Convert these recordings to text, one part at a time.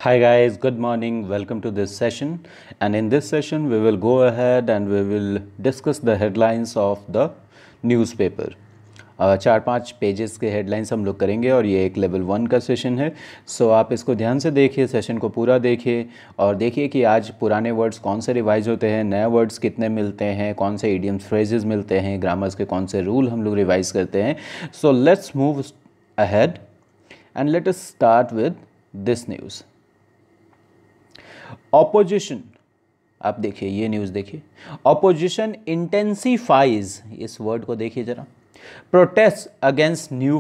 Hi guys, good morning. Welcome to this session. And in this session, we will go ahead and we will discuss the headlines of the newspaper. 4-5 pages के headlines हम लोग करेंगे और ये एक level 1 का session है। सो आप इसको ध्यान से देखिए, सेशन को पूरा देखिए और देखिए कि आज पुराने वर्ड्स कौन से रिवाइज होते हैं, नए वर्ड्स कितने मिलते हैं, कौन से इडियम्स फ्रेजेस मिलते हैं, ग्रामर्स के कौन से रूल हम लोग रिवाइज करते हैं। So let's move ahead and let us start with this news. Opposition, आप देखिए ये न्यूज़ देखिए। ऑपोजिशन इंटेंसिफाइज, इस वर्ड को देखिए जरा, protest against new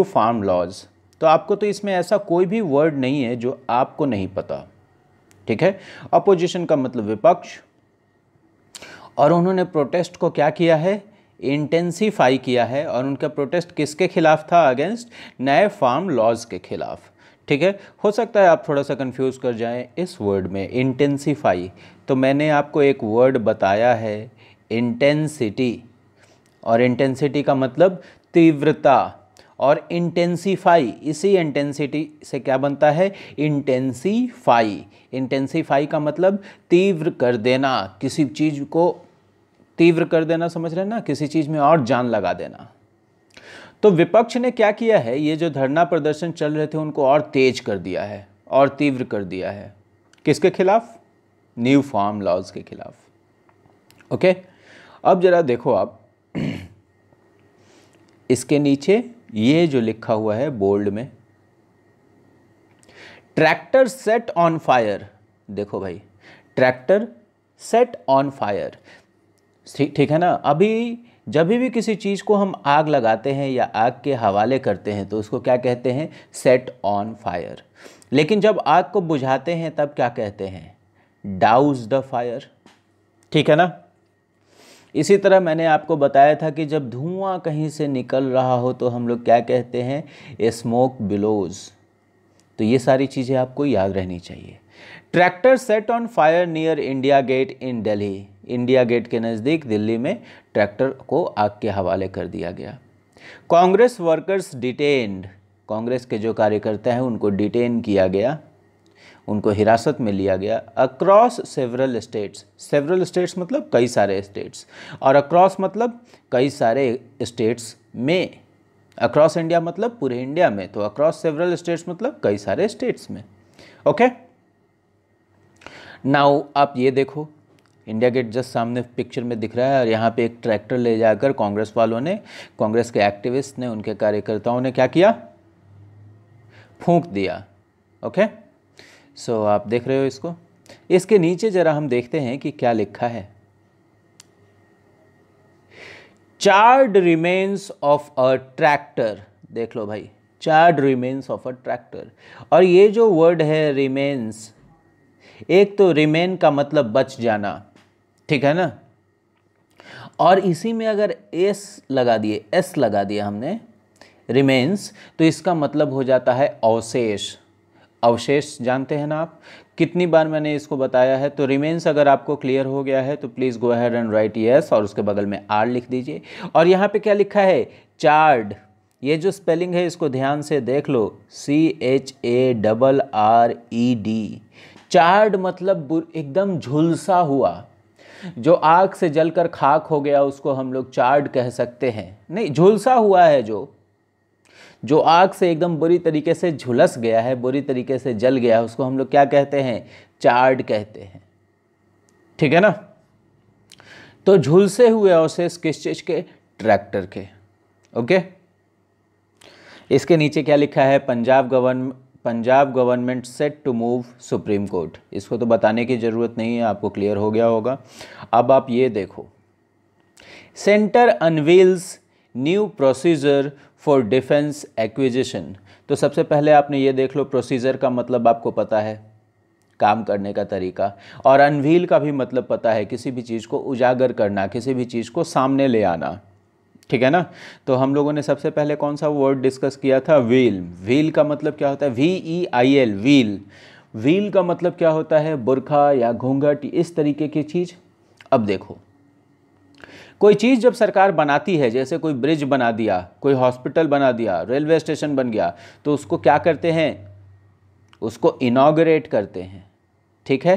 farm laws. तो आपको तो इसमें ऐसा कोई भी वर्ड नहीं है जो आपको नहीं पता, ठीक है। ऑपोजिशन का मतलब विपक्ष, और उन्होंने प्रोटेस्ट को क्या किया है, इंटेंसिफाई किया है। और उनका प्रोटेस्ट किसके खिलाफ था, अगेंस्ट नए फार्म लॉज के खिलाफ, ठीक है। हो सकता है आप थोड़ा सा कंफ्यूज कर जाएं इस वर्ड में, इंटेंसिफाई। तो मैंने आपको एक वर्ड बताया है इंटेंसिटी, और इंटेंसिटी का मतलब तीव्रता, और इंटेंसिफाई, इसी इंटेंसिटी से क्या बनता है, इंटेंसिफाई। इंटेंसिफाई का मतलब तीव्र कर देना, किसी चीज़ को तीव्र कर देना, समझ रहे हैं ना, किसी चीज़ में और जान लगा देना। तो विपक्ष ने क्या किया है, ये जो धरना प्रदर्शन चल रहे थे उनको और तेज कर दिया है और तीव्र कर दिया है। किसके खिलाफ, न्यू फार्म लॉज के खिलाफ। ओके, अब जरा देखो आप इसके नीचे ये जो लिखा हुआ है बोल्ड में, ट्रैक्टर सेट ऑन फायर। देखो भाई, ट्रैक्टर सेट ऑन फायर, ठीक है ना। अभी जब भी किसी चीज़ को हम आग लगाते हैं या आग के हवाले करते हैं तो उसको क्या कहते हैं, सेट ऑन फायर। लेकिन जब आग को बुझाते हैं तब क्या कहते हैं, डाउज द फायर, ठीक है ना। इसी तरह मैंने आपको बताया था कि जब धुआं कहीं से निकल रहा हो तो हम लोग क्या कहते हैं, स्मोक बिलोज। तो ये सारी चीज़ें आपको याद रहनी चाहिए। Tractor set on fire near India Gate in Delhi, India Gate के नज़दीक दिल्ली में ट्रैक्टर को आग के हवाले कर दिया गया। कांग्रेस वर्कर्स डिटेन्ड, कांग्रेस के जो कार्यकर्ता हैं उनको डिटेन किया गया, उनको हिरासत में लिया गया। Across several states, several states मतलब कई सारे स्टेट्स, और अक्रॉस मतलब कई सारे स्टेट्स में। अक्रॉस इंडिया मतलब पूरे इंडिया में, तो अक्रॉस सेवरल स्टेट्स मतलब कई सारे स्टेट्स में। ओके, नाउ आप ये देखो, इंडिया गेट जस्ट सामने पिक्चर में दिख रहा है, और यहाँ पे एक ट्रैक्टर ले जाकर कांग्रेस वालों ने, कांग्रेस के एक्टिविस्ट ने, उनके कार्यकर्ताओं ने क्या किया, फूंक दिया। ओके, सो आप देख रहे हो इसको। इसके नीचे जरा हम देखते हैं कि क्या लिखा है। Charred remains of a tractor, देख लो भाई, charred remains of a tractor. और ये जो वर्ड है रिमेन्स, एक तो रिमेन का मतलब बच जाना, ठीक है ना, और इसी में अगर एस लगा दिया हमने, रिमेन्स, तो इसका मतलब हो जाता है अवशेष। अवशेष जानते हैं ना आप, कितनी बार मैंने इसको बताया है। तो रिमेन्स अगर आपको क्लियर हो गया है तो please go ahead and right yes, और उसके बगल में आर लिख दीजिए। और यहाँ पे क्या लिखा है, चार्ड। ये जो स्पेलिंग है इसको ध्यान से देख लो, CHARRED। चार्ड मतलब एकदम झुलसा हुआ, जो आग से जलकर खाक हो गया उसको हम लोग चार्ड कह सकते हैं। नहीं, झुलसा हुआ है, जो आग से एकदम बुरी तरीके से झुलस गया है, बुरी तरीके से जल गया है, उसको हम लोग क्या कहते हैं, चार्ड कहते हैं, ठीक है ना। तो झुलसे हुए अवशेष किस चीज के, ट्रैक्टर के। ओके, इसके नीचे क्या लिखा है, Punjab government set to move Supreme Court. इसको तो बताने की ज़रूरत नहीं है, आपको क्लियर हो गया होगा। अब आप ये देखो, centre unveils new procedure for defence acquisition. तो सबसे पहले आपने ये देख लो, प्रोसीजर का मतलब आपको पता है, काम करने का तरीका, और अनवील का भी मतलब पता है, किसी भी चीज़ को उजागर करना, किसी भी चीज़ को सामने ले आना, ठीक है ना। तो हम लोगों ने सबसे पहले कौन सा वर्ड डिस्कस किया था, व्हील। व्हील का मतलब क्या होता है, VEIL, व्हील। व्हील का मतलब क्या होता है, बुरखा या घूंघट, इस तरीके की चीज़। अब देखो, कोई चीज़ जब सरकार बनाती है, जैसे कोई ब्रिज बना दिया, कोई हॉस्पिटल बना दिया, रेलवे स्टेशन बन गया, तो उसको क्या करते हैं, उसको इनॉग्रेट करते हैं। ठीक है,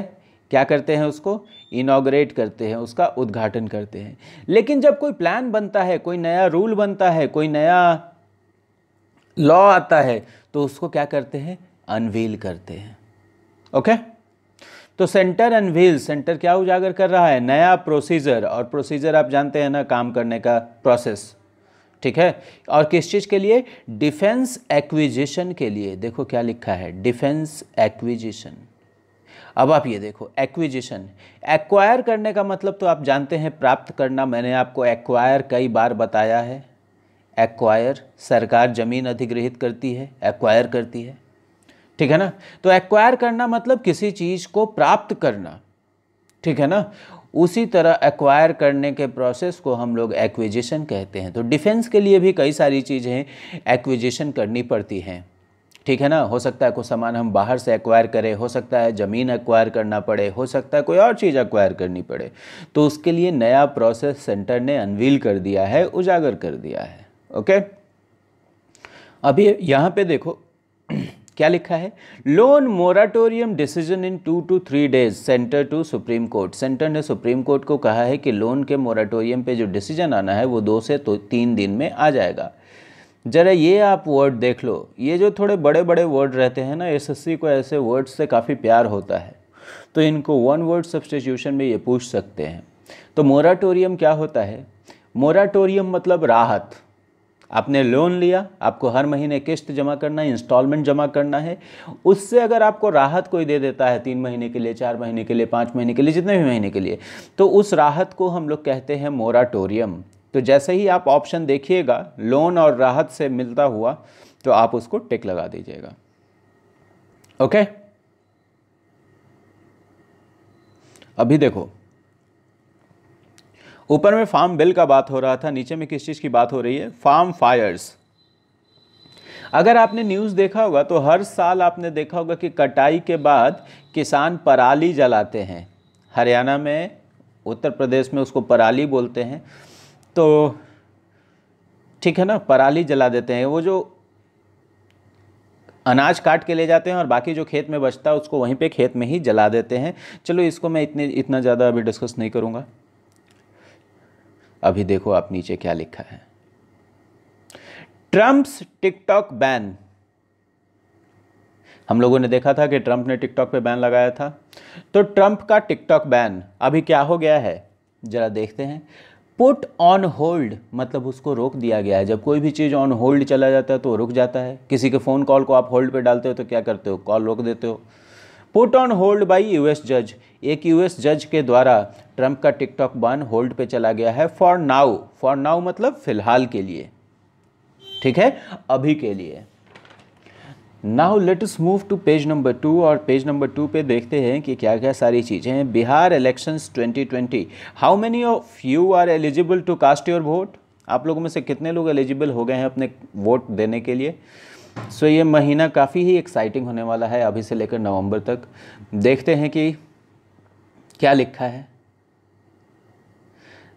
क्या करते हैं? उसको इनॉग्रेट करते हैं, उसका उद्घाटन करते हैं। लेकिन जब कोई प्लान बनता है, कोई नया रूल बनता है, कोई नया लॉ आता है, तो उसको क्या करते हैं? अनवील करते हैं। ओके, तो सेंटर अनवील, सेंटर क्या उजागर कर रहा है? नया प्रोसीजर, और प्रोसीजर आप जानते हैं ना, काम करने का प्रोसेस। ठीक है, और किस चीज़ के लिए? डिफेंस एक्विजिशन के लिए। देखो क्या लिखा है, डिफेंस एक्विजिशन। अब आप ये देखो, एक्विजिशन, एक्वायर करने का मतलब तो आप जानते हैं, प्राप्त करना। मैंने आपको एक्वायर कई बार बताया है। एक्वायर, सरकार ज़मीन अधिग्रहित करती है, एक्वायर करती है। ठीक है ना, तो एक्वायर करना मतलब किसी चीज़ को प्राप्त करना। ठीक है ना, उसी तरह एक्वायर करने के प्रोसेस को हम लोग एक्विजिशन कहते हैं। तो डिफेंस के लिए भी कई सारी चीज़ें एक्विजिशन करनी पड़ती हैं। ठीक है ना, हो सकता है कोई सामान हम बाहर से एक्वायर करें, हो सकता है ज़मीन एक्वायर करना पड़े, हो सकता है कोई और चीज़ एक्वायर करनी पड़े। तो उसके लिए नया प्रोसेस सेंटर ने अनवील कर दिया है, उजागर कर दिया है। ओके, अभी यहाँ पे देखो क्या लिखा है, loan moratorium decision in 2 to 3 days, centre to Supreme Court. Centre ने सुप्रीम कोर्ट को कहा है कि लोन के मोराटोरियम पे जो डिसीजन आना है वो 2 से 3 दिन में आ जाएगा। जरा ये आप वर्ड देख लो, ये जो थोड़े बड़े बड़े वर्ड रहते हैं ना, एसएससी को ऐसे वर्ड से काफ़ी प्यार होता है, तो इनको वन वर्ड सब्स्टिट्यूशन में ये पूछ सकते हैं। तो मोराटोरियम क्या होता है? मोराटोरियम मतलब राहत। आपने लोन लिया, आपको हर महीने किस्त जमा करना है, इंस्टॉलमेंट जमा करना है, उससे अगर आपको राहत कोई दे देता है 3 महीने के लिए, 4 महीने के लिए, 5 महीने के लिए, जितने भी महीने के लिए, तो उस राहत को हम लोग कहते हैं मोराटोरियम। तो जैसे ही आप ऑप्शन देखिएगा लोन और राहत से मिलता हुआ, तो आप उसको टिक लगा दीजिएगा। ओके, अभी देखो, ऊपर में फार्म बिल का बात हो रहा था, नीचे में किस चीज़ की बात हो रही है? Farm fires. अगर आपने न्यूज़ देखा होगा तो हर साल आपने देखा होगा कि कटाई के बाद किसान पराली जलाते हैं। हरियाणा में, उत्तर प्रदेश में उसको पराली बोलते हैं। तो ठीक है ना, पराली जला देते हैं। वो जो अनाज काट के ले जाते हैं और बाकी जो खेत में बचता है उसको वहीं पे खेत में ही जला देते हैं। चलो इसको मैं इतना ज़्यादा अभी डिस्कस नहीं करूँगा। अभी देखो आप नीचे क्या लिखा है, ट्रम्प्स टिकटॉक बैन। हम लोगों ने देखा था कि ट्रंप ने टिकटॉक पे बैन लगाया था, तो ट्रंप का टिकटॉक बैन अभी क्या हो गया है, जरा देखते हैं। पुट ऑन होल्ड मतलब उसको रोक दिया गया है। जब कोई भी चीज़ ऑन होल्ड चला जाता है तो रुक जाता है। किसी के फ़ोन कॉल को आप होल्ड पे डालते हो तो क्या करते हो? कॉल रोक देते हो। Put on hold by US जज, एक यूएस जज के द्वारा ट्रंप का टिकटॉक बैन होल्ड पे चला गया है। फॉर नाउ, फॉर नाउ मतलब फिलहाल के लिए, ठीक है, अभी के लिए। Now let us move to page number 2, और पेज नंबर 2 पे देखते हैं कि क्या क्या सारी चीज़ें हैं। Bihar elections 2020, how many of you are eligible to cast your vote? आप लोगों में से कितने लोग एलिजिबल हो गए हैं अपने वोट देने के लिए? सो ये महीना काफ़ी ही एक्साइटिंग होने वाला है, अभी से लेकर नवंबर तक। देखते हैं कि क्या लिखा है।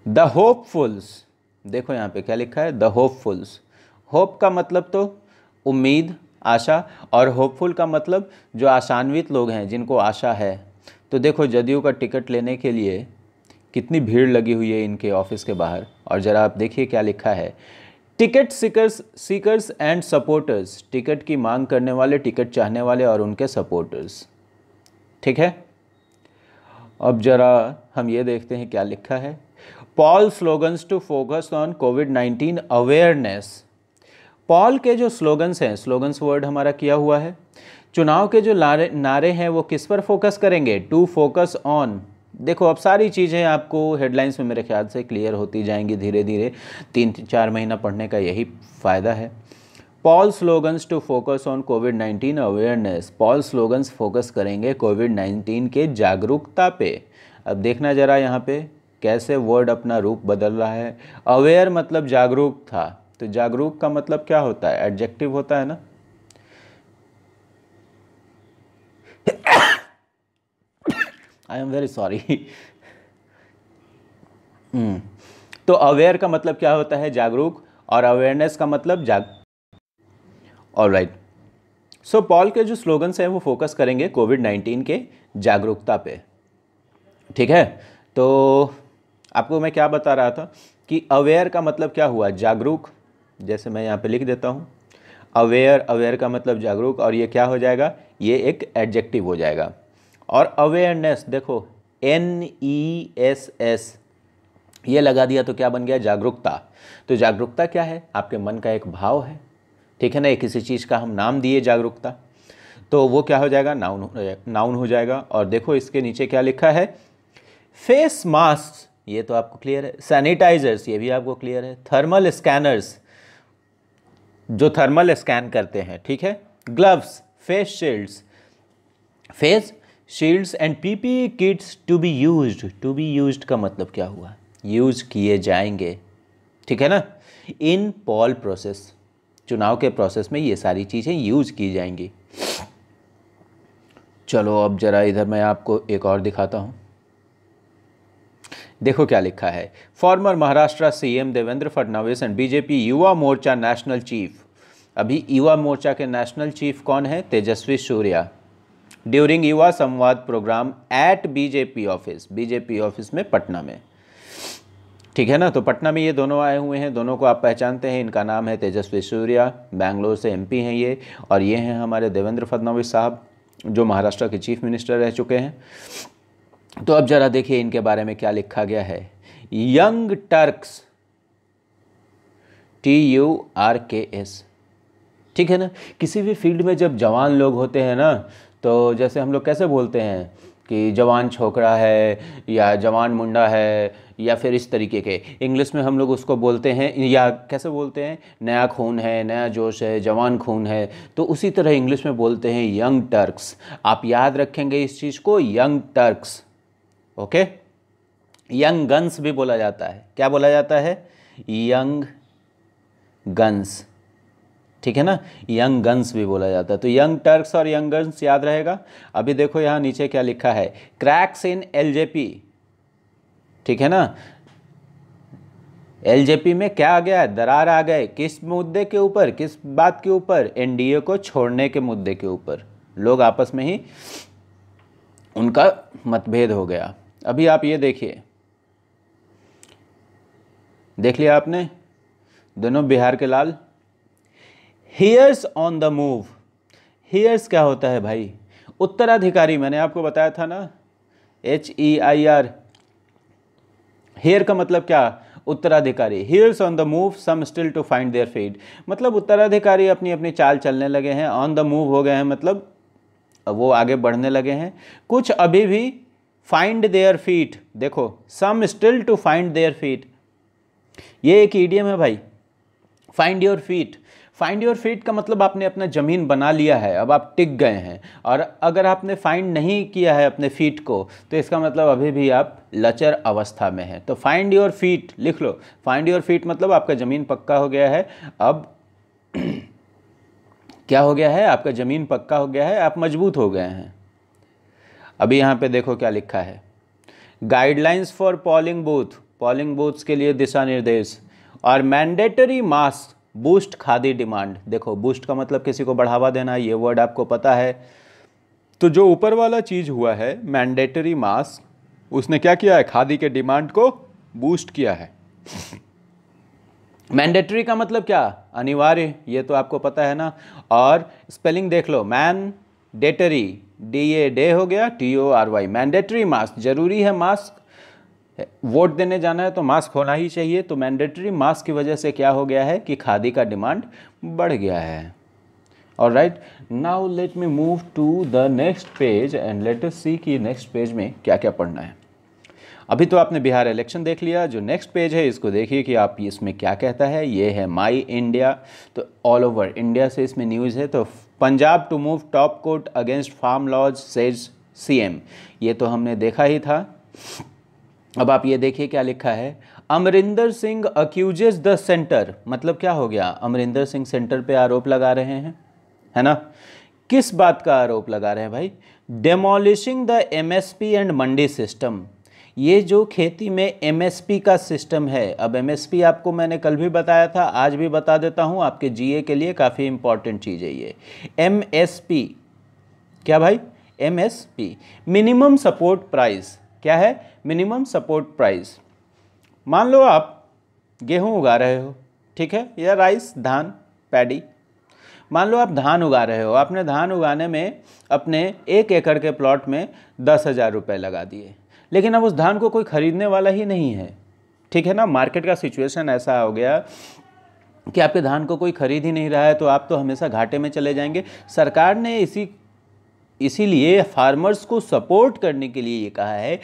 द होपफुल्स, देखो यहाँ पे क्या लिखा है, द होपफुल्स। होप का मतलब तो उम्मीद, आशा, और होपफुल का मतलब जो आशान्वित लोग हैं, जिनको आशा है। तो देखो जदयू का टिकट लेने के लिए कितनी भीड़ लगी हुई है इनके ऑफिस के बाहर। और ज़रा आप देखिए क्या लिखा है, ticket seekers and supporters, ticket की मांग करने वाले, टिकट चाहने वाले और उनके सपोर्टर्स। ठीक है, अब ज़रा हम ये देखते हैं क्या लिखा है। Poll slogans to focus on COVID awareness. Poll के जो स्लोगन्स हैं, स्लोगन्स वर्ड हमारा किया हुआ है, चुनाव के जो नारे हैं वो किस पर फोकस करेंगे? To focus on. देखो अब सारी चीज़ें आपको हेडलाइंस में मेरे ख्याल से क्लियर होती जाएंगी धीरे धीरे। 3-4 महीना पढ़ने का यही फ़ायदा है। Poll slogans to focus on COVID awareness. Poll slogans focus करेंगे कोविड-19 के जागरूकता पे। अब देखना ज़रा यहाँ पे कैसे वर्ड अपना रूप बदल रहा है। अवेयर मतलब जागरूक था, तो जागरूक का मतलब क्या होता है? एडजेक्टिव होता है ना। I am very sorry. तो अवेयर का मतलब क्या होता है? जागरूक, और अवेयरनेस का मतलब ऑलराइट। सो पॉल के जो स्लोगन्स हैं वो फोकस करेंगे कोविड-19 के जागरूकता पे, ठीक है। तो आपको मैं क्या बता रहा था कि अवेयर का मतलब क्या हुआ, जागरूक, जैसे मैं यहाँ पे लिख देता हूँ अवेयर, अवेयर का मतलब जागरूक, और ये क्या हो जाएगा, ये एक एडजेक्टिव हो जाएगा। और अवेयरनेस देखो NESS ये लगा दिया तो क्या बन गया, जागरूकता। तो जागरूकता क्या है, आपके मन का एक भाव है, ठीक है ना। किसी चीज़ का हम नाम दिए जागरूकता, तो वो क्या हो जाएगा, नाउन हो जाएगा। और देखो इसके नीचे क्या लिखा है, फेस मास्क, ये तो आपको क्लियर है। सैनिटाइजर्स, ये भी आपको क्लियर है। थर्मल स्कैनर्स, जो थर्मल स्कैन करते हैं, ठीक है। Gloves, face shields, face shields and PPE kits to be used. To be used का मतलब क्या हुआ, यूज किए जाएंगे, ठीक है ना। इन पॉल प्रोसेस, चुनाव के प्रोसेस में ये सारी चीज़ें यूज की जाएंगी। चलो अब जरा इधर मैं आपको एक और दिखाता हूँ। देखो क्या लिखा है, farmer Maharashtra CM Devendra Fadnavis and BJP Yuva Morcha national chief. अभी युवा मोर्चा के नेशनल चीफ कौन है, तेजस्वी सूर्या। ड्यूरिंग युवा संवाद प्रोग्राम एट BJP ऑफिस में पटना में, ठीक है ना। तो पटना में ये दोनों आए हुए हैं, दोनों को आप पहचानते हैं। इनका नाम है तेजस्वी सूर्या, बेंगलोर से MP हैं ये, और ये हैं हमारे देवेंद्र फडणवीस साहब जो महाराष्ट्र के चीफ मिनिस्टर रह चुके हैं। तो अब जरा देखिए इनके बारे में क्या लिखा गया है। यंग टर्क्स, TURKS, ठीक है ना। किसी भी फील्ड में जब जवान लोग होते हैं ना, तो जैसे हम लोग कैसे बोलते हैं कि जवान छोकरा है या जवान मुंडा है, या फिर इस तरीके के इंग्लिश में हम लोग उसको बोलते हैं, या कैसे बोलते हैं, नया खून है, नया जोश है, जवान खून है। तो उसी तरह इंग्लिश में बोलते हैं यंग टर्क्स। आप याद रखेंगे इस चीज़ को, young Turks, okay. Young guns भी बोला जाता है, क्या बोला जाता है, यंग गन्स, ठीक है ना। यंग गन्स भी बोला जाता है। तो यंग टर्क्स और यंग गन्स याद रहेगा। अभी देखो यहाँ नीचे क्या लिखा है, क्रैक्स इन LJP, ठीक है ना। LJP में क्या आ गया, दरार आ गए, किस मुद्दे के ऊपर, किस बात के ऊपर, NDA को छोड़ने के मुद्दे के ऊपर। लोग आपस में ही उनका मतभेद हो गया। अभी आप ये देखिए, देख लिया आपने, दोनों बिहार के लाल। Here's on the move, here's क्या होता है भाई, उत्तराधिकारी। मैंने आपको बताया था ना, HEIR, हियर का मतलब क्या, उत्तराधिकारी। Here's on the move, some still to find their feet, मतलब उत्तराधिकारी अपनी अपनी चाल चलने लगे हैं। ऑन द मूव हो गए हैं, मतलब वो आगे बढ़ने लगे हैं। कुछ अभी भी फाइंड देयर फीट, देखो some still to find their feet, ये एक ईडियम है भाई। Find your feet, find your feet का मतलब आपने अपना ज़मीन बना लिया है, अब आप टिक गए हैं। और अगर आपने फाइंड नहीं किया है अपने फीट को, तो इसका मतलब अभी भी आप लचर अवस्था में हैं। तो फाइंड योर फीट लिख लो, फाइंड योर फीट मतलब आपका ज़मीन पक्का हो गया है। अब क्या हो गया है, आपका ज़मीन पक्का हो गया है, आप मजबूत हो गए हैं। अभी यहाँ पे देखो क्या लिखा है, guidelines for polling booth, polling booths के लिए दिशा निर्देश, और mandatory mask boost khadi demand. देखो बूस्ट का मतलब किसी को बढ़ावा देना, ये वर्ड आपको पता है। तो जो ऊपर वाला चीज़ हुआ है मैंडेटरी मास्क, उसने क्या किया है, खादी के डिमांड को बूस्ट किया है। मैंडेटरी का मतलब क्या, अनिवार्य, ये तो आपको पता है ना। और स्पेलिंग देख लो, मैंडेटरी, DA डे हो गया, TORY, मैंडेटरी मास्क, जरूरी है मास्क, वोट देने जाना है तो मास्क होना ही चाहिए। तो मैंडेटरी मास्क की वजह से क्या हो गया है कि खादी का डिमांड बढ़ गया है। Alright, now let me move to the next page and let us see कि नेक्स्ट पेज में क्या क्या पढ़ना है। अभी तो आपने बिहार इलेक्शन देख लिया, जो नेक्स्ट पेज है इसको देखिए कि आप इसमें क्या कहता है। ये है माई इंडिया, तो ऑल ओवर इंडिया से इसमें न्यूज़ है। तो Punjab to move top court against farm laws says CM, ये तो हमने देखा ही था। अब आप ये देखिए क्या लिखा है, अमरिंदर सिंह अक्यूजेस द सेंटर, मतलब क्या हो गया, अमरिंदर सिंह सेंटर पे आरोप लगा रहे हैं, है ना। किस बात का आरोप लगा रहे हैं भाई, demolishing the MSP and mandi system. ये जो खेती में एमएसपी का सिस्टम है, अब एमएसपी आपको मैंने कल भी बताया था, आज भी बता देता हूँ, आपके जीए के लिए काफ़ी इंपॉर्टेंट चीज़ है ये। एमएसपी क्या भाई? MSP minimum support price. क्या है? Minimum support price. मान लो आप गेहूं उगा रहे हो, ठीक है, या राइस, धान, पैडी। मान लो आप धान उगा रहे हो, आपने धान उगाने में अपने 1 एकड़ के प्लॉट में 10,000 रुपये लगा दिए, लेकिन अब उस धान को कोई खरीदने वाला ही नहीं है, ठीक है ना। मार्केट का सिचुएशन ऐसा हो गया कि आपके धान को कोई खरीद ही नहीं रहा है, तो आप तो हमेशा घाटे में चले जाएंगे। सरकार ने इसीलिए फार्मर्स को सपोर्ट करने के लिए ये कहा है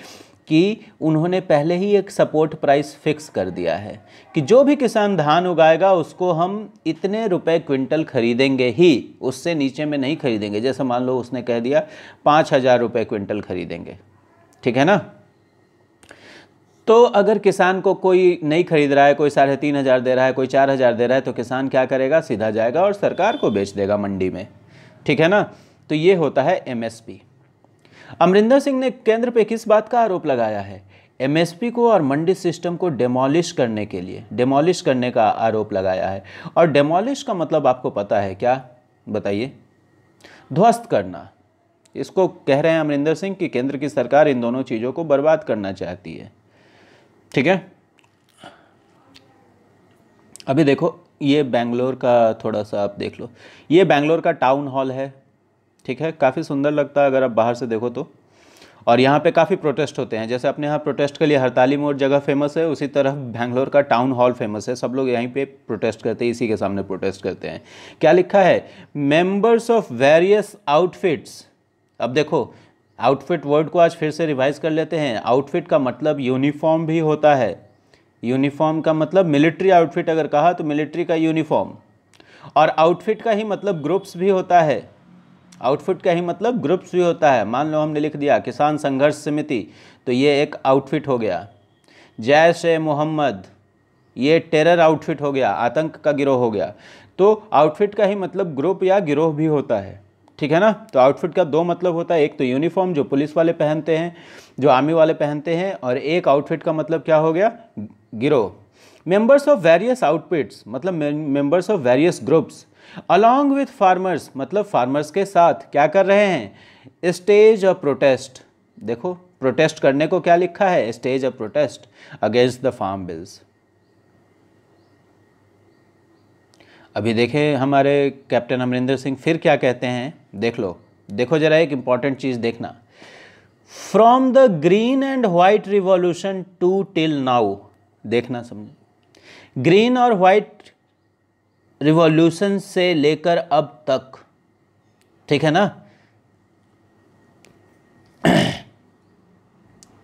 कि उन्होंने पहले ही एक सपोर्ट प्राइस फिक्स कर दिया है कि जो भी किसान धान उगाएगा उसको हम इतने रुपए क्विंटल खरीदेंगे ही, उससे नीचे में नहीं खरीदेंगे। जैसे मान लो उसने कह दिया 5,000 रुपये क्विंटल खरीदेंगे, ठीक है ना। तो अगर किसान को कोई नहीं खरीद रहा है, कोई 3,500 दे रहा है, कोई 4,000 दे रहा है, तो किसान क्या करेगा? सीधा जाएगा और सरकार को बेच देगा मंडी में, ठीक है ना। तो ये होता है एमएसपी। अमरिंदर सिंह ने केंद्र पे किस बात का आरोप लगाया है? एमएसपी को और मंडी सिस्टम को डेमोलिश करने के लिए, डेमोलिश करने का आरोप लगाया है। और डेमोलिश का मतलब आपको पता है क्या? बताइए। ध्वस्त करना। इसको कह रहे हैं अमरिंदर सिंह कि केंद्र की सरकार इन दोनों चीज़ों को बर्बाद करना चाहती है, ठीक है। अभी देखो, ये बेंगलोर का थोड़ा सा आप देख लो, ये बेंगलोर का टाउन हॉल है, ठीक है। काफ़ी सुंदर लगता है अगर आप बाहर से देखो तो। और यहाँ पे काफ़ी प्रोटेस्ट होते हैं। जैसे अपने यहाँ प्रोटेस्ट के लिए हड़ताली मोड़ जगह फेमस है, उसी तरह बेंगलोर का टाउन हॉल फेमस है। सब लोग यहीं पे प्रोटेस्ट करते हैं, इसी के सामने प्रोटेस्ट करते हैं। क्या लिखा है? Members of various outfits. अब देखो, आउटफिट वर्ड को आज फिर से रिवाइज कर लेते हैं। आउटफिट का मतलब यूनिफॉर्म भी होता है। यूनिफॉर्म का मतलब मिलिट्री आउटफिट अगर कहा तो मिलिट्री का यूनिफॉर्म, और आउटफिट का ही मतलब ग्रुप्स भी होता है। आउटफिट का ही मतलब ग्रुप्स भी होता है। मान लो हमने लिख दिया किसान संघर्ष समिति, तो ये एक आउटफिट हो गया। जैश ए मोहम्मद, ये टेरर आउटफिट हो गया, आतंक का गिरोह हो गया। तो आउटफिट का ही मतलब ग्रुप या गिरोह भी होता है, ठीक है ना। तो आउटफिट का 2 मतलब होता है, एक तो यूनिफॉर्म जो पुलिस वाले पहनते हैं, जो आर्मी वाले पहनते हैं, और एक आउटफिट का मतलब क्या हो गया? गिरोह। मेंबर्स ऑफ वेरियस आउटफिट्स मतलब members of various groups along with farmers मतलब फार्मर्स के साथ क्या कर रहे हैं? Stage of protest. देखो, प्रोटेस्ट करने को क्या लिखा है? Stage of protest against the farm bills. अभी देखें हमारे कैप्टन अमरिंदर सिंह फिर क्या कहते हैं, देख लो। देखो जरा, एक इंपॉर्टेंट चीज देखना। From the green and white revolution to till now, देखना समझे। ग्रीन और व्हाइट रिवॉल्यूशन से लेकर अब तक, ठीक है ना।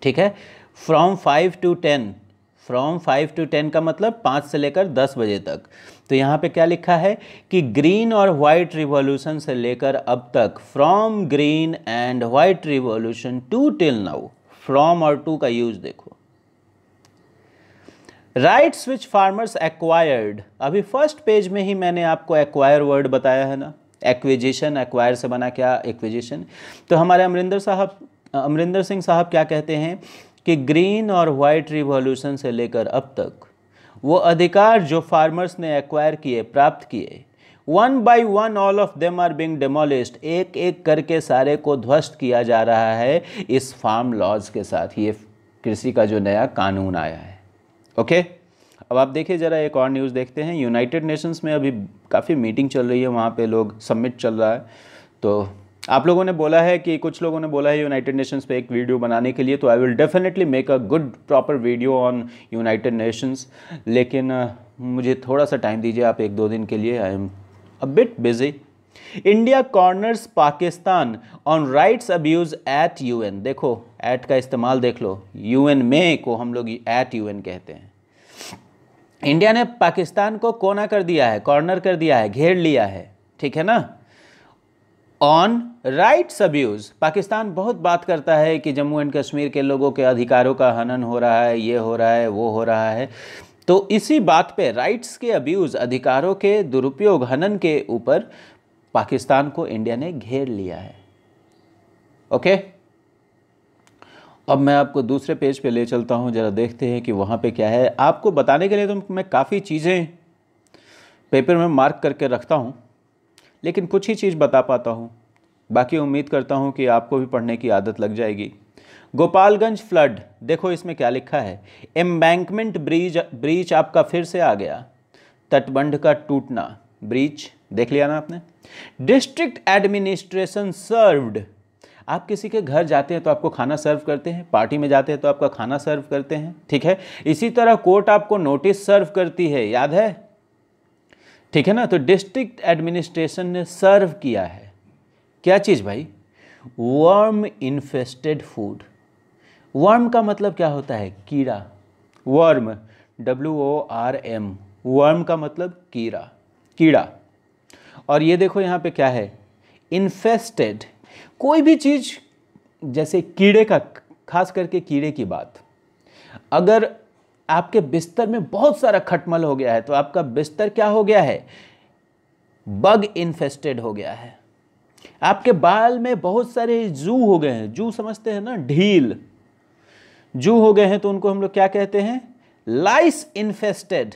ठीक है। फ्रॉम 5 to 10, फ्रॉम 5 to 10 का मतलब 5 से लेकर 10 बजे तक। तो यहाँ पे क्या लिखा है कि ग्रीन और व्हाइट रिवॉल्यूशन से लेकर अब तक, from green and white revolution to till now. From और टू का यूज देखो। राइट्स विच फार्मर्स एक्वायर्ड, अभी फर्स्ट पेज में ही मैंने आपको एक्वायर वर्ड बताया है ना। एक्विजिशन, एक्वायर से बना क्या? एक्विजिशन। तो हमारे अमरिंदर सिंह साहब क्या कहते हैं कि ग्रीन और वाइट रिवॉल्यूशन से लेकर अब तक वो अधिकार जो फार्मर्स ने एक्वायर किए, प्राप्त किए, 1 by 1 all of them are being demolished, एक एक करके सारे को ध्वस्त किया जा रहा है इस फार्म लॉज के साथ। ये कृषि का जो नया कानून आया है। ओके, अब आप देखिए ज़रा एक और न्यूज़ देखते हैं। यूनाइटेड नेशंस में अभी काफ़ी मीटिंग चल रही है, वहाँ पे लोग समिट चल रहा है। तो आप लोगों ने बोला है कि कुछ लोगों ने बोला है यूनाइटेड नेशंस पे एक वीडियो बनाने के लिए, तो I will definitely make a good proper video on United Nations. लेकिन मुझे थोड़ा सा टाइम दीजिए आप, 1-2 दिन के लिए। I am a bit busy. India corners Pakistan on rights abuse eight UN. देखो, एट का इस्तेमाल देख लो, यूएन में को हम लोग एट यूएन कहते हैं। इंडिया ने पाकिस्तान को कोना कर दिया है, कॉर्नर कर दिया है, घेर लिया है, ठीक है ना। ऑन राइट्स अब्यूज, पाकिस्तान बहुत बात करता है कि जम्मू एंड कश्मीर के लोगों के अधिकारों का हनन हो रहा है, ये हो रहा है, वो हो रहा है। तो इसी बात पे, राइट्स के अब्यूज, अधिकारों के दुरुपयोग, हनन के ऊपर पाकिस्तान को इंडिया ने घेर लिया है। ओके, अब मैं आपको दूसरे पेज पे ले चलता हूँ, ज़रा देखते हैं कि वहाँ पे क्या है। आपको बताने के लिए तो मैं काफ़ी चीज़ें पेपर में मार्क करके रखता हूँ, लेकिन कुछ ही चीज़ बता पाता हूँ। बाकी उम्मीद करता हूँ कि आपको भी पढ़ने की आदत लग जाएगी। गोपालगंज फ्लड, देखो इसमें क्या लिखा है। एम्बैंकमेंट ब्रीच आपका फिर से आ गया। तटबंध का टूटना, ब्रीच देख लिया ना आपने। डिस्ट्रिक्ट एडमिनिस्ट्रेशन सर्व्ड, आप किसी के घर जाते हैं तो आपको खाना सर्व करते हैं, पार्टी में जाते हैं तो आपका खाना सर्व करते हैं, ठीक है। इसी तरह कोर्ट आपको नोटिस सर्व करती है, याद है, ठीक है ना। तो डिस्ट्रिक्ट एडमिनिस्ट्रेशन ने सर्व किया है क्या चीज़ भाई? Worm infested food. वर्म का मतलब क्या होता है? कीड़ा। वर्म, WORM, वर्म का मतलब कीड़ा, कीड़ा। और ये देखो यहाँ पे क्या है, इन्फेस्टेड। कोई भी चीज़, जैसे कीड़े का, खास करके कीड़े की बात, अगर आपके बिस्तर में बहुत सारा खटमल हो गया है तो आपका बिस्तर क्या हो गया है? बग इन्फेस्टेड हो गया है। आपके बाल में बहुत सारे जू हो गए हैं, जू समझते हैं ना, ढील, जू हो गए हैं तो उनको हम लोग क्या कहते हैं? लाइस इन्फेस्टेड।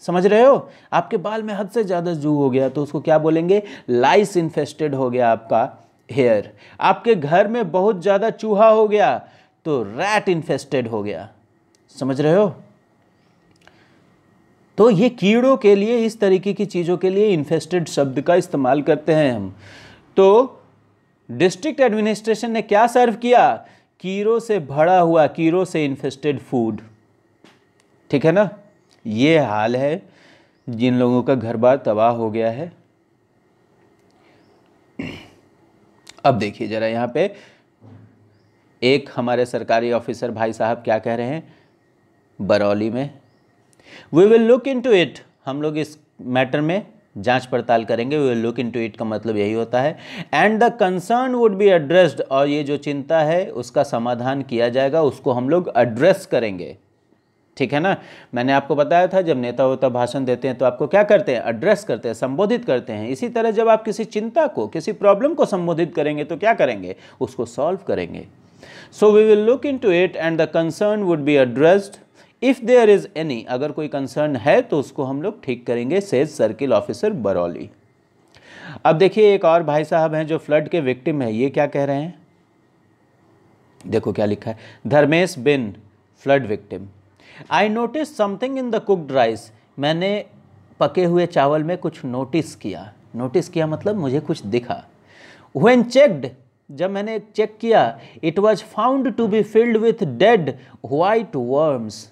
समझ रहे हो? आपके बाल में हद से ज़्यादा जू हो गया तो उसको क्या बोलेंगे? लाइस इन्फेस्टेड हो गया आपका हेयर। आपके घर में बहुत ज़्यादा चूहा हो गया तो रैट इन्फेस्टेड हो गया। समझ रहे हो? तो ये कीड़ों के लिए, इस तरीके की चीज़ों के लिए इन्फेस्टेड शब्द का इस्तेमाल करते हैं हम। तो डिस्ट्रिक्ट एडमिनिस्ट्रेशन ने क्या सर्व किया? कीड़ों से भरा हुआ, कीड़ों से इन्फेस्टेड फूड, ठीक है ना। ये हाल है जिन लोगों का घर बार तबाह हो गया है। अब देखिए जरा यहाँ पे एक हमारे सरकारी ऑफिसर भाई साहब क्या कह रहे हैं बरौली में। We will look into it, हम लोग इस मैटर में जांच पड़ताल करेंगे। We will look into it का मतलब यही होता है। And the concern would be addressed, और ये जो चिंता है उसका समाधान किया जाएगा, उसको हम लोग एड्रेस करेंगे, ठीक है ना। मैंने आपको बताया था जब नेता होता भाषण देते हैं तो आपको क्या करते हैं? एड्रेस करते हैं, संबोधित करते हैं। इसी तरह जब आप किसी चिंता को, किसी प्रॉब्लम को संबोधित करेंगे तो क्या करेंगे? उसको सॉल्व करेंगे। So we will look into it and the concern would be addressed if there is any, अगर कोई कंसर्न है तो उसको हम लोग ठीक करेंगे, सेज सर्किल ऑफिसर बरौली। अब देखिए एक और भाई साहब हैं जो फ्लड के विक्टिम है, ये क्या कह रहे हैं? देखो क्या लिखा है। धर्मेश बिन, flood victim. I notice something in the cooked rice, मैंने पके हुए चावल में कुछ नोटिस किया। नोटिस किया मतलब मुझे कुछ दिखा। व्हेन चेक्ड, जब मैंने चेक किया, it was found to be filled with dead white worms,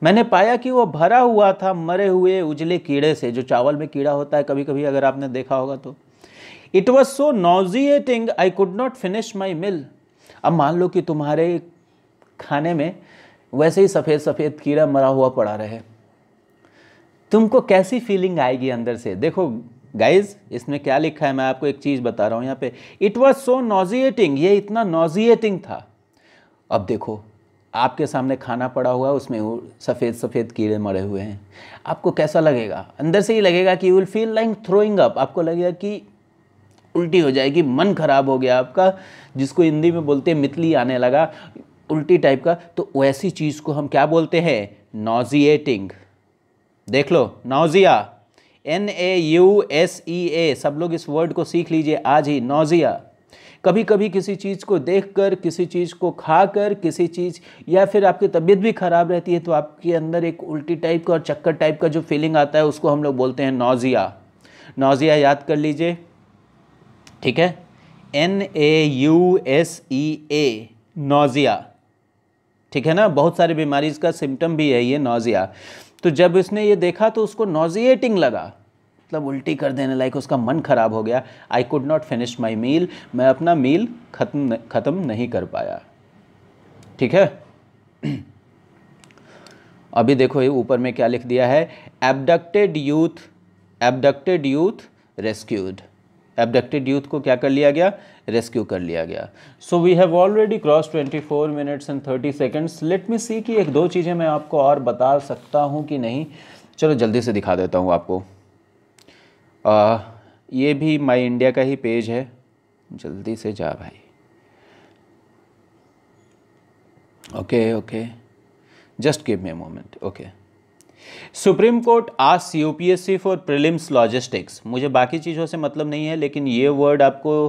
मैंने पाया कि वो भरा हुआ था मरे हुए उजले कीड़े से, जो चावल में कीड़ा होता है कभी कभी, अगर आपने देखा होगा तो। It was so nauseating I could not finish my meal. अब मान लो कि तुम्हारे खाने में वैसे ही सफ़ेद सफ़ेद कीड़ा मरा हुआ पड़ा रहे, तुमको कैसी फीलिंग आएगी अंदर से? देखो गाइज इसमें क्या लिखा है, मैं आपको एक चीज़ बता रहा हूँ यहाँ पे। इट वॉज सो नॉजिएटिंग, ये इतना नॉजिएटिंग था। अब देखो आपके सामने खाना पड़ा हुआ है, उसमें सफ़ेद सफ़ेद कीड़े मरे हुए हैं, आपको कैसा लगेगा? अंदर से ही लगेगा कि you will feel like throwing up, आपको लगेगा कि उल्टी हो जाएगी, मन खराब हो गया आपका, जिसको हिंदी में बोलते हैं मितली आने लगा, उल्टी टाइप का। तो वैसी चीज़ को हम क्या बोलते हैं? नॉजिएटिंग। देख लो, नॉजिया, NAUSEA, सब लोग इस वर्ड को सीख लीजिए आज ही, नॉजिया। कभी कभी किसी चीज़ को देखकर, किसी चीज़ को खाकर, किसी चीज़, या फिर आपकी तबीयत भी खराब रहती है तो आपके अंदर एक उल्टी टाइप का और चक्कर टाइप का जो फीलिंग आता है उसको हम लोग बोलते हैं नॉजिया। नॉजिया याद कर लीजिए, ठीक है, NAUSEA, नॉजिया, ठीक है ना। बहुत सारी बीमारी इसका सिम्टम भी है ये नॉजिया। तो जब उसने ये देखा तो उसको नॉजिएटिंग लगा, मतलब उल्टी कर देने लायक, उसका मन खराब हो गया। I could not finish my meal, मैं अपना मील ख़त्म नहीं कर पाया, ठीक है। अभी देखो ये ऊपर में क्या लिख दिया है, abducted youth rescued. Abducted youth को क्या कर लिया गया? रेस्क्यू कर लिया गया। So we have already cross 24 minutes and 30 seconds. Let me see कि एक दो चीज़ें मैं आपको और बता सकता हूँ कि नहीं। चलो जल्दी से दिखा देता हूँ आपको। ये भी माई इंडिया का ही पेज है, जल्दी से जा भाई। Okay okay, just give me a moment. Okay, supreme court asks UPSC for prelims logistics. मुझे बाकी चीज़ों से मतलब नहीं है, लेकिन ये वर्ड आपको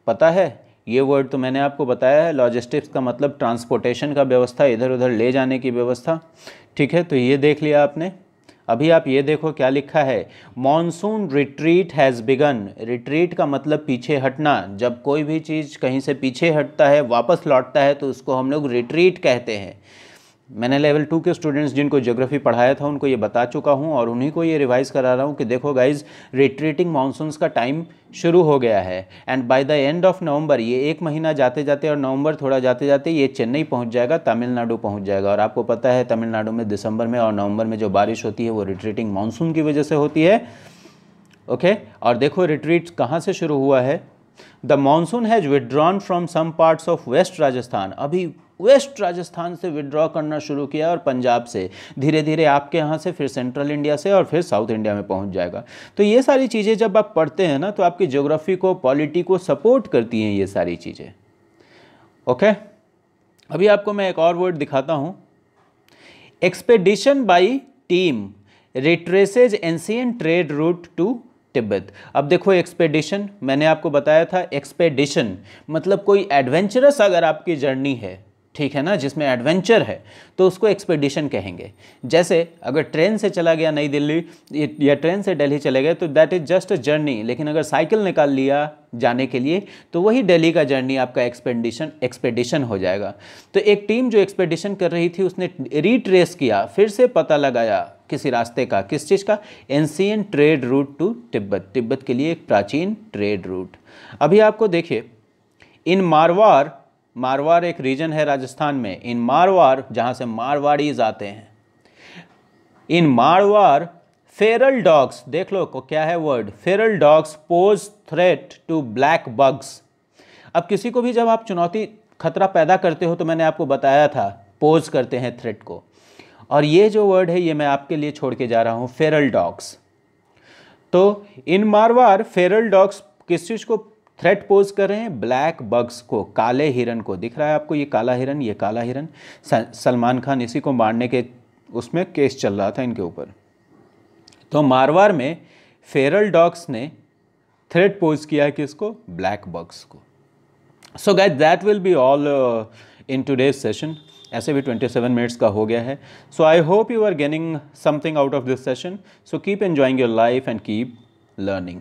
पता है, ये वर्ड तो मैंने आपको बताया है। लॉजिस्टिक्स का मतलब ट्रांसपोर्टेशन का व्यवस्था, इधर उधर ले जाने की व्यवस्था, ठीक है। तो ये देख लिया आपने। अभी आप ये देखो क्या लिखा है, monsoon retreat has begun. Retreat का मतलब पीछे हटना। जब कोई भी चीज़ कहीं से पीछे हटता है, वापस लौटता है, तो उसको हम लोग रिट्रीट कहते हैं। मैंने लेवल 2 के स्टूडेंट्स जिनको ज्योग्राफी पढ़ाया था उनको ये बता चुका हूँ, और उन्हीं को ये रिवाइज करा रहा हूँ कि देखो गाइज, रिट्रीटिंग मानसून्स का टाइम शुरू हो गया है। And by the end of November, ये एक महीना जाते जाते और नवंबर थोड़ा जाते जाते ये चेन्नई पहुँच जाएगा, तमिलनाडु पहुँच जाएगा। और आपको पता है तमिलनाडु में दिसंबर में और नवंबर में जो बारिश होती है वो रिट्रीटिंग मानसून की वजह से होती है। ओके, और देखो रिट्रीट कहाँ से शुरू हुआ है। The monsoon has withdrawn from some parts of west Rajasthan. अभी वेस्ट राजस्थान से विड्रॉ करना शुरू किया, और पंजाब से, धीरे धीरे आपके यहाँ से, फिर सेंट्रल इंडिया से, और फिर साउथ इंडिया में पहुँच जाएगा। तो ये सारी चीज़ें जब आप पढ़ते हैं ना, तो आपकी ज्योग्राफी को, पॉलिटी को सपोर्ट करती हैं ये सारी चीज़ें। ओके, अभी आपको मैं एक और वर्ड दिखाता हूँ। Expedition by team retraces ancient trade route to Tibet. अब देखो, एक्सपेडिशन मैंने आपको बताया था, एक्सपेडिशन मतलब कोई एडवेंचरस अगर आपकी जर्नी है, ठीक है ना, जिसमें एडवेंचर है, तो उसको एक्सपेडिशन कहेंगे। जैसे अगर ट्रेन से चला गया नई दिल्ली, या ट्रेन से दिल्ली चले गए, तो that is just a journey. लेकिन अगर साइकिल निकाल लिया जाने के लिए, तो वही दिल्ली का जर्नी आपका एक्सपेडिशन हो जाएगा। तो एक टीम जो एक्सपेडिशन कर रही थी, उसने रिट्रेस किया, फिर से पता लगाया किसी रास्ते का, किस चीज़ का, ancient trade route to Tibet. Tibet के लिए एक प्राचीन ट्रेड रूट। अभी आपको देखिए, इन मारवाड़, मारवाड़ एक रीजन है राजस्थान में, इन मारवाड़, जहाँ से मारवाड़ीज आते हैं, इन मारवाड़ फेरल डॉग्स, देख लो को क्या है word, feral dogs pose threat to black bucks. अब किसी को भी जब आप चुनौती, खतरा पैदा करते हो, तो मैंने आपको बताया था पोज करते हैं थ्रेट को, और ये जो वर्ड है ये मैं आपके लिए छोड़ के जा रहा हूँ, फेरल डॉग्स। तो इन मारवाड़ फेरल डॉग्स किस चीज़ को थ्रेट पोज कर रहे हैं, ब्लैक बग्स को, काले हिरन को। दिख रहा है आपको ये काला हिरन, ये काला हिरन, सलमान खान इसी को मारने के उसमें केस चल रहा था इनके ऊपर। तो मारवाड़ में फेरल डॉग्स ने थ्रेट पोज किया है किसको, ब्लैक बग्स को। So guys, that will be all in today's session. ऐसे भी 27 मिनट्स का हो गया है। So I hope you are gaining something out of this session. So keep enjoying your life and keep learning.